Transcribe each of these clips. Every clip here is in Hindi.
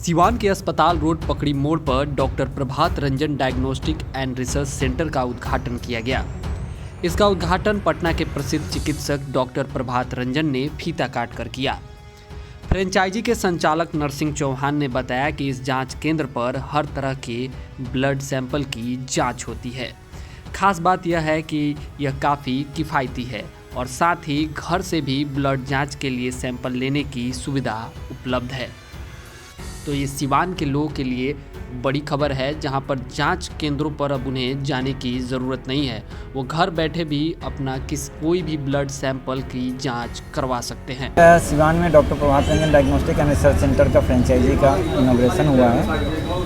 सिवान के अस्पताल रोड पकड़ी मोड़ पर doctor Prabhat Ranjan diagnostic and research centre का उद्घाटन किया गया। इसका उद्घाटन पटना के प्रसिद्ध चिकित्सक डॉक्टर प्रभात रंजन ने फीता काट कर किया। फ्रेंचाइजी के संचालक नरसिंह चौहान ने बताया कि इस जांच केंद्र पर हर तरह के ब्लड सैंपल की जांच होती है। खास बात यह है कि यह काफ़ी किफ़ायती है और साथ ही घर से भी ब्लड जांच के लिए सैंपल लेने की सुविधा उपलब्ध है। तो ये सिवान के लोगों के लिए बड़ी खबर है, जहां पर जांच केंद्रों पर अब उन्हें जाने की ज़रूरत नहीं है। वो घर बैठे भी अपना कोई भी ब्लड सैंपल की जांच करवा सकते हैं। सिवान में doctor Prabhat Ranjan diagnostic and research centre का फ्रेंचाइजी का इनॉग्रेशन हुआ है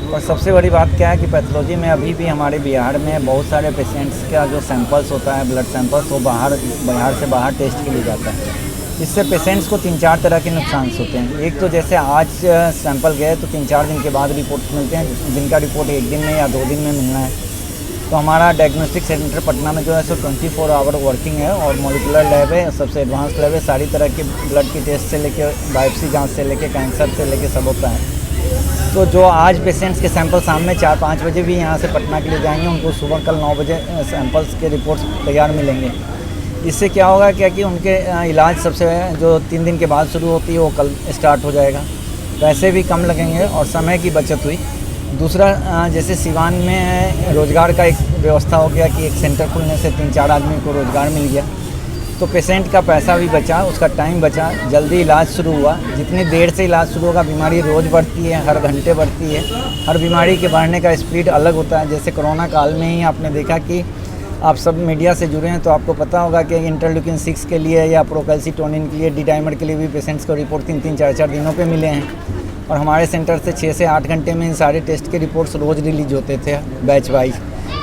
और सबसे बड़ी बात क्या है कि पैथोलॉजी में अभी भी हमारे बिहार में बहुत सारे पेशेंट्स का जो सैंपल्स होता है, ब्लड सैंपल्स, वो बिहार से बाहर टेस्ट के लिए जाता है। इससे पेशेंट्स को 3-4 तरह के नुकसान होते हैं। एक तो जैसे आज सैंपल गए तो 3-4 दिन के बाद रिपोर्ट मिलते हैं, जिनका रिपोर्ट 1 दिन में या 2 दिन में मिलना है। तो हमारा डायग्नोस्टिक सेंटर पटना में जो है सो 24 आवर वर्किंग है और मॉलिक्यूलर लैब है, सबसे एडवांस लैब है। सारी तरह के ब्लड की टेस्ट से लेकर बायोप्सी जाँच से लेकर कैंसर से लेकर सब होता है। तो जो आज पेशेंट्स के सैंपल शाम में 4-5 बजे भी यहाँ से पटना के लिए जाएंगे, उनको सुबह कल 9 बजे सैंपल्स के रिपोर्ट्स तैयार मिलेंगे। इससे क्या होगा कि उनके इलाज सबसे जो 3 दिन के बाद शुरू होती है वो कल स्टार्ट हो जाएगा। पैसे भी कम लगेंगे और समय की बचत हुई। दूसरा, जैसे सिवान में रोज़गार का एक व्यवस्था हो गया कि एक सेंटर खुलने से 3-4 आदमी को रोज़गार मिल गया, तो पेशेंट का पैसा भी बचा, उसका टाइम बचा, जल्दी इलाज शुरू हुआ। जितनी देर से इलाज शुरू होगा, बीमारी रोज़ बढ़ती है, हर घंटे बढ़ती है। हर बीमारी के बढ़ने का स्पीड अलग होता है। जैसे कोरोना काल में ही आपने देखा कि आप सब मीडिया से जुड़े हैं तो आपको पता होगा कि इंटरल्यूकिन 6 के लिए या प्रोकैल्सिटोनिन के लिए, डी डाइमर के लिए भी पेशेंट्स को रिपोर्ट 3-3, 4-4 दिनों पे मिले हैं। और हमारे सेंटर से 6 से 8 घंटे में इन सारे टेस्ट के रिपोर्ट्स रोज़ रिलीज होते थे, बैच वाइज।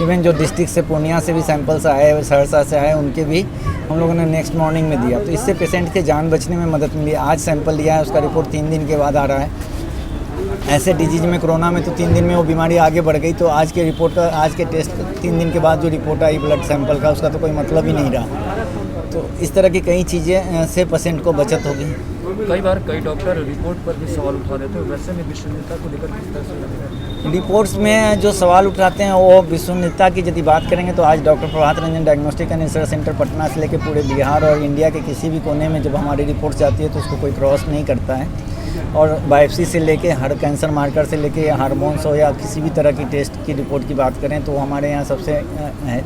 इवन जो डिस्ट्रिक्ट से पूर्णिया से भी सैंपल्स आए, सहरसा से आए, उनके भी हम लोगों ने नेक्स्ट मॉर्निंग में दिया। तो इससे पेशेंट के जान बचने में मदद मिली। आज सैंपल लिया है, उसका रिपोर्ट 3 दिन के बाद आ रहा है। ऐसे डिजीज में, कोरोना में तो 3 दिन में वो बीमारी आगे बढ़ गई, तो आज के रिपोर्ट का, आज के टेस्ट 3 दिन के बाद जो रिपोर्ट आई ब्लड सैंपल का, उसका तो कोई मतलब ही नहीं रहा। तो इस तरह की कई चीज़ें से पेशेंट को बचत होगी। कई बार कई डॉक्टर रिपोर्ट पर भी सवाल उठा देते हैं, वैसे में विश्वसनीयता को लेकर किस तरह से लगेगा? रिपोर्ट्स में जो सवाल उठाते हैं वो विश्वसनीयता की यदि बात करेंगे तो आज doctor Prabhat Ranjan diagnostic and research centre Patna से लेकर पूरे बिहार और इंडिया के किसी भी कोने में जब हमारी रिपोर्ट जाती है तो उसको कोई क्रॉस नहीं करता है। और बायोप्सी से लेके हर कैंसर मार्कर से लेके हार्मोन्स हो या किसी भी तरह की टेस्ट की रिपोर्ट की बात करें तो हमारे यहाँ सबसे है।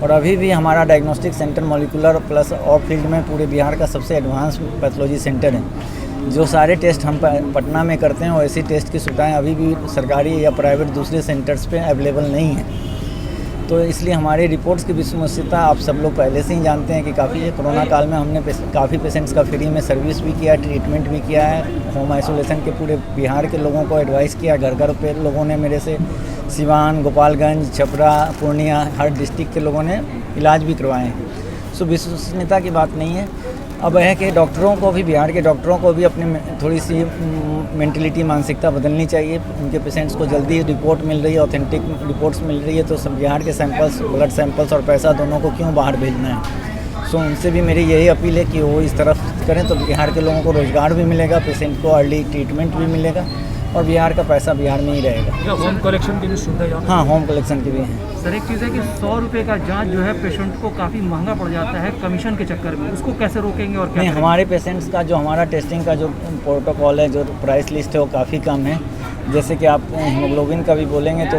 और अभी भी हमारा डायग्नोस्टिक सेंटर मॉलिक्यूलर प्लस और फील्ड में पूरे बिहार का सबसे एडवांस पैथोलॉजी सेंटर है। जो सारे टेस्ट हम पटना में करते हैं, वैसी टेस्ट की सुविधाएँ अभी भी सरकारी या प्राइवेट दूसरे सेंटर्स पे अवेलेबल नहीं है। तो इसलिए हमारी रिपोर्ट्स की विश्वसनीयता आप सब लोग पहले से ही जानते हैं कि काफ़ी कोरोना काल में हमने काफ़ी पेशेंट्स का फ्री में सर्विस भी किया, ट्रीटमेंट भी किया है। होम आइसोलेशन के पूरे बिहार के लोगों को एडवाइस किया। घर घर पे लोगों ने मेरे से सिवान, गोपालगंज, छपरा, पूर्णिया, हर डिस्ट्रिक्ट के लोगों ने इलाज भी करवाए हैं। सो विश्वसनीयता की बात नहीं है। अब है कि डॉक्टरों को भी, बिहार के डॉक्टरों को भी अपनी थोड़ी सी मेंटलिटी, मानसिकता बदलनी चाहिए। उनके पेशेंट्स को जल्दी रिपोर्ट मिल रही है, ऑथेंटिक रिपोर्ट्स मिल रही है, तो सब बिहार के सैंपल्स, ब्लड सैंपल्स और पैसा दोनों को क्यों बाहर भेजना है। सो उनसे भी मेरी यही अपील है कि वो इस तरफ करें तो बिहार के लोगों को रोज़गार भी मिलेगा, पेशेंट को अर्ली ट्रीटमेंट भी मिलेगा और बिहार का पैसा बिहार में ही रहेगा। होम कलेक्शन की भी सुविधा है? हाँ, होम कलेक्शन की भी है। सर, एक चीज़ है कि 100 रुपये का जांच जो है पेशेंट को काफ़ी महंगा पड़ जाता है कमीशन के चक्कर में, उसको कैसे रोकेंगे और क्या? नहीं, हमारे पेशेंट्स का जो हमारा टेस्टिंग का जो प्रोटोकॉल है, जो प्राइस लिस्ट है, वो काफ़ी कम है। जैसे कि आप हीमोग्लोबिन का भी बोलेंगे तो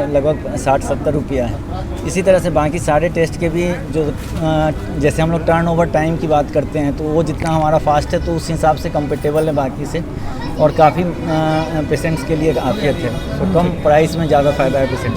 लगभग 60-70 रुपया है। इसी तरह से बाकी सारे टेस्ट के भी जो जैसे हम लोग टर्नओवर टाइम की बात करते हैं तो वो जितना हमारा फास्ट है तो उस हिसाब से कंपेटेबल है बाकी से, और काफ़ी पेशेंट्स के लिए आफियत है। तो कम प्राइस में ज़्यादा फ़ायदा है पेशेंट।